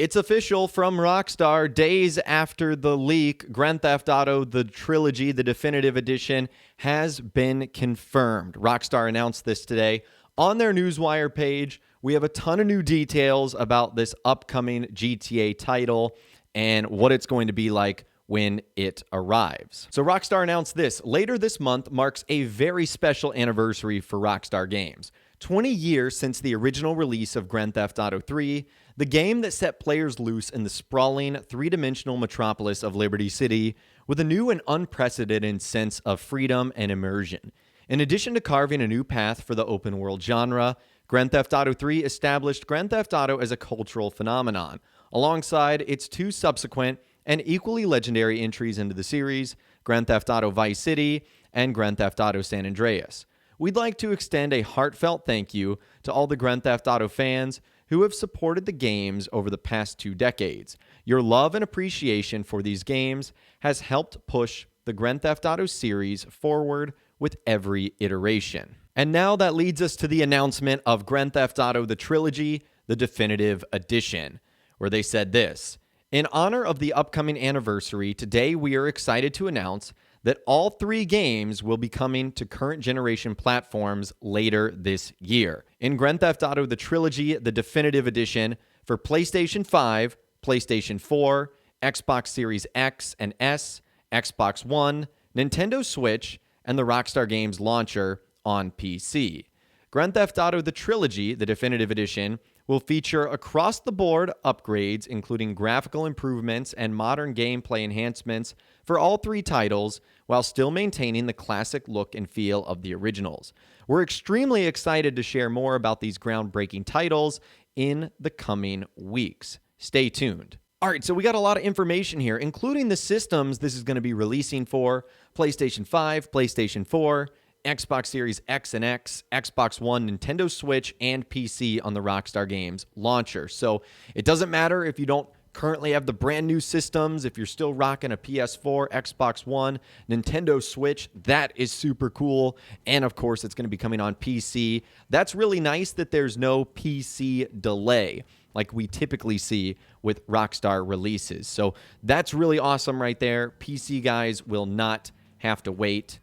It's official from Rockstar. Days after the leak, Grand Theft Auto, the Trilogy, the definitive edition, has been confirmed. Rockstar announced this today on their Newswire page. We have a ton of new details about this upcoming GTA title and what it's going to be like when it arrives. So Rockstar announced this. Later this month marks a very special anniversary for Rockstar Games. 20 years since the original release of Grand Theft Auto 3, the game that set players loose in the sprawling, three-dimensional metropolis of Liberty City with a new and unprecedented sense of freedom and immersion. In addition to carving a new path for the open-world genre, Grand Theft Auto 3 established Grand Theft Auto as a cultural phenomenon, alongside its two subsequent and equally legendary entries into the series, Grand Theft Auto Vice City and Grand Theft Auto San Andreas. We'd like to extend a heartfelt thank you to all the Grand Theft Auto fans who have supported the games over the past 2 decades. Your love and appreciation for these games has helped push the Grand Theft Auto series forward with every iteration. And now that leads us to the announcement of Grand Theft Auto the Trilogy, the definitive edition, where they said this: in honor of the upcoming anniversary, today we are excited to announce that all 3 games will be coming to current generation platforms later this year. In Grand Theft Auto the Trilogy, the definitive edition, for PlayStation 5, PlayStation 4, Xbox Series X and S, Xbox One, Nintendo Switch, and the Rockstar Games launcher on PC. Grand Theft Auto the Trilogy, the definitive edition, will feature across-the-board upgrades, including graphical improvements and modern gameplay enhancements for all 3 titles, while still maintaining the classic look and feel of the originals. We're extremely excited to share more about these groundbreaking titles in the coming weeks. Stay tuned. All right, so we got a lot of information here, including the systems this is going to be releasing for: PlayStation 5, PlayStation 4, Xbox Series X and X, Xbox One, Nintendo Switch, and PC on the Rockstar Games launcher. So it doesn't matter if you don't currently have the brand new systems, if you're still rocking a PS4, Xbox One, Nintendo Switch, that is super cool. And of course, it's going to be coming on PC. That's really nice that there's no PC delay like we typically see with Rockstar releases. So that's really awesome right there. PC guys will not have to wait.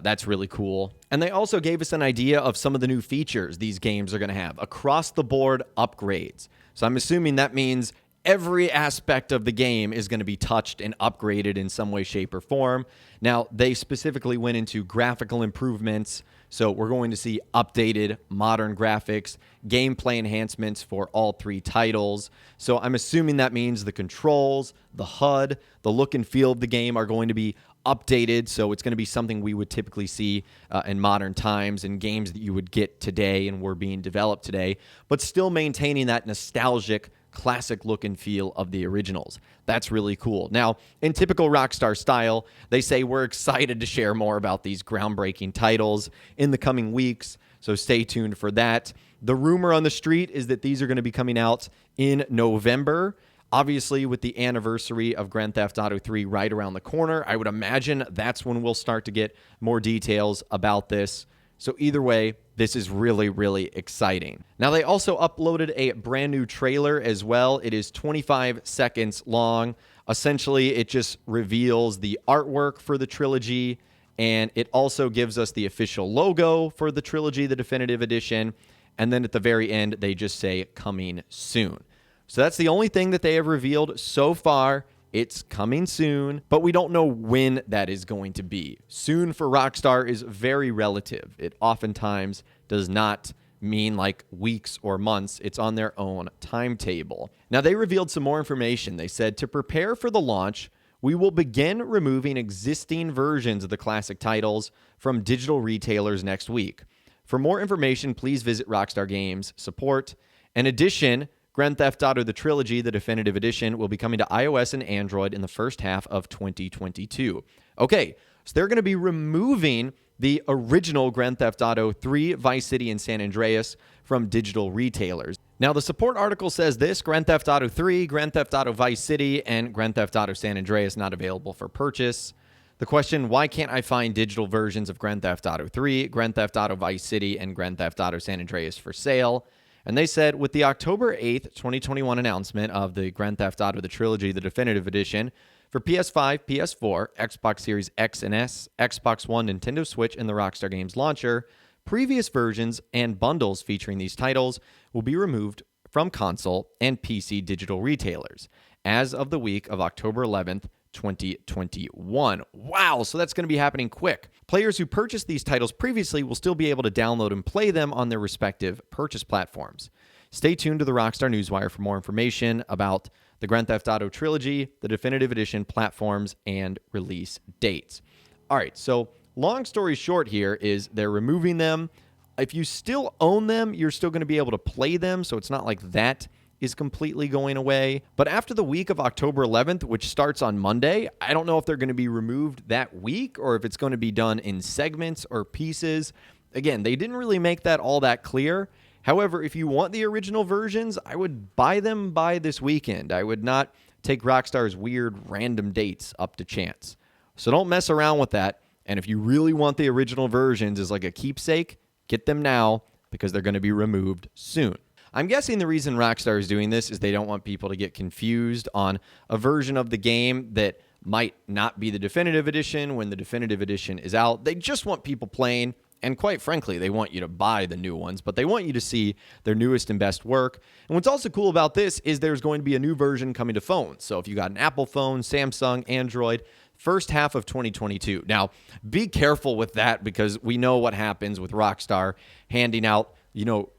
That's really cool. And they also gave us an idea of some of the new features these games are going to have. Across-the-board upgrades. So I'm assuming that means every aspect of the game is going to be touched and upgraded in some way, shape, or form. Now, they specifically went into graphical improvements. So we're going to see updated modern graphics, gameplay enhancements for all 3 titles. So I'm assuming that means the controls, the HUD, the look and feel of the game are going to be updated, so it's going to be something we would typically see in modern times and games that you would get today and were being developed today, but still maintaining that nostalgic, classic look and feel of the originals. That's really cool. Now, in typical Rockstar style, they say we're excited to share more about these groundbreaking titles in the coming weeks, so stay tuned for that. The rumor on the street is that these are going to be coming out in November. Obviously, with the anniversary of Grand Theft Auto 3 right around the corner, I would imagine that's when we'll start to get more details about this. So either way, this is really, really exciting. Now, they also uploaded a brand new trailer as well. It is 25 seconds long. Essentially, it just reveals the artwork for the trilogy, and it also gives us the official logo for the trilogy, the definitive edition. And then at the very end, they just say, coming soon. So that's the only thing that they have revealed so far. It's coming soon, but we don't know when that is going to be. Soon for Rockstar is very relative. It oftentimes does not mean like weeks or months. It's on their own timetable. Now, they revealed some more information. They said, to prepare for the launch, we will begin removing existing versions of the classic titles from digital retailers next week. For more information, please visit Rockstar Games support. In addition, Grand Theft Auto the Trilogy, the definitive edition, will be coming to iOS and Android in the first half of 2022. Okay, so they're going to be removing the original Grand Theft Auto 3, Vice City, and San Andreas from digital retailers. Now, the support article says this: Grand Theft Auto 3, Grand Theft Auto Vice City, and Grand Theft Auto San Andreas not available for purchase. The question, why can't I find digital versions of Grand Theft Auto 3, Grand Theft Auto Vice City, and Grand Theft Auto San Andreas for sale? And they said with the October 8th, 2021 announcement of the Grand Theft Auto, the Trilogy, the Definitive Edition, for PS5, PS4, Xbox Series X and S, Xbox One, Nintendo Switch, and the Rockstar Games launcher, previous versions and bundles featuring these titles will be removed from console and PC digital retailers as of the week of October 11th, 2021. Wow, so that's going to be happening quick. Players who purchased these titles previously will still be able to download and play them on their respective purchase platforms. Stay tuned to the Rockstar Newswire for more information about the Grand Theft Auto Trilogy, the Definitive Edition platforms, and release dates. All right, so long story short here is they're removing them. If you still own them, you're still going to be able to play them, so it's not like that is completely going away. But after the week of October 11th, which starts on Monday, I don't know if they're going to be removed that week or if it's going to be done in segments or pieces. Again, they didn't really make that all that clear. However, if you want the original versions, I would buy them by this weekend. I would not take Rockstar's weird random dates up to chance. So don't mess around with that. And if you really want the original versions as like a keepsake, get them now because they're going to be removed soon. I'm guessing the reason Rockstar is doing this is they don't want people to get confused on a version of the game that might not be the Definitive Edition when the Definitive Edition is out. They just want people playing, and quite frankly, they want you to buy the new ones, but they want you to see their newest and best work. And what's also cool about this is there's going to be a new version coming to phones. So if you got an Apple phone, Samsung, Android, first half of 2022. Now, be careful with that because we know what happens with Rockstar handing out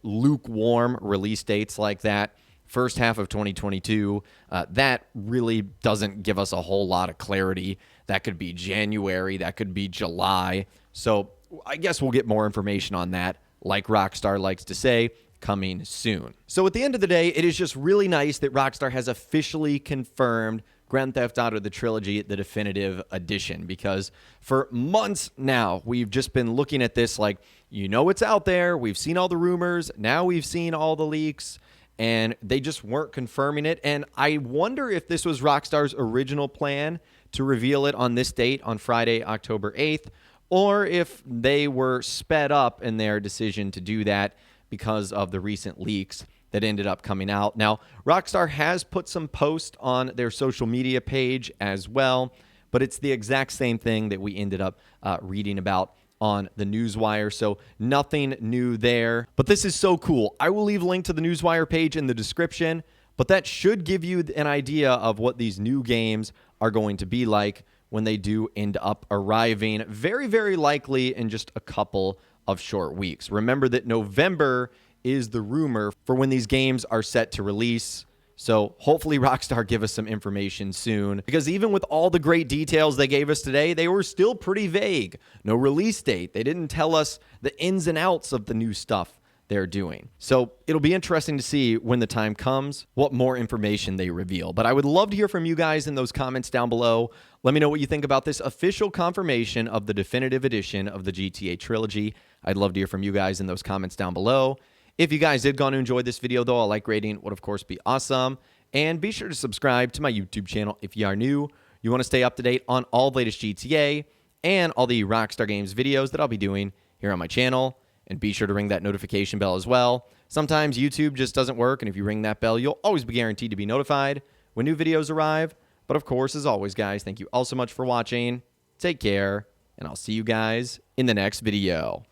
lukewarm release dates like that. First half of 2022, that really doesn't give us a whole lot of clarity. That could be January, that could be July. So I guess we'll get more information on that, like Rockstar likes to say, coming soon. So at the end of the day, it is just really nice that Rockstar has officially confirmed Grand Theft Auto, the Trilogy, the Definitive Edition, because for months now, we've just been looking at this like, it's out there. We've seen all the rumors. Now we've seen all the leaks, and they just weren't confirming it. And I wonder if this was Rockstar's original plan to reveal it on this date, on Friday, October 8th, or if they were sped up in their decision to do that because of the recent leaks that ended up coming out. Now, Rockstar has put some posts on their social media page as well, but it's the exact same thing that we ended up reading about on the Newswire, so nothing new there. But this is so cool. I will leave a link to the Newswire page in the description, but that should give you an idea of what these new games are going to be like when they do end up arriving, very, very likely in just a couple of short weeks. Remember that November is the rumor for when these games are set to release. So hopefully Rockstar give us some information soon, because even with all the great details they gave us today, they were still pretty vague. No release date. They didn't tell us the ins and outs of the new stuff they're doing. So it'll be interesting to see when the time comes what more information they reveal. But I would love to hear from you guys in those comments down below. Let me know what you think about this official confirmation of the Definitive Edition of the GTA Trilogy. I'd love to hear from you guys in those comments down below. If you guys did go and enjoy this video, though, a like rating would, of course, be awesome. And be sure to subscribe to my YouTube channel if you are new. You want to stay up to date on all the latest GTA and all the Rockstar Games videos that I'll be doing here on my channel. And be sure to ring that notification bell as well. Sometimes YouTube just doesn't work, and if you ring that bell, you'll always be guaranteed to be notified when new videos arrive. But of course, as always, guys, thank you all so much for watching. Take care, and I'll see you guys in the next video.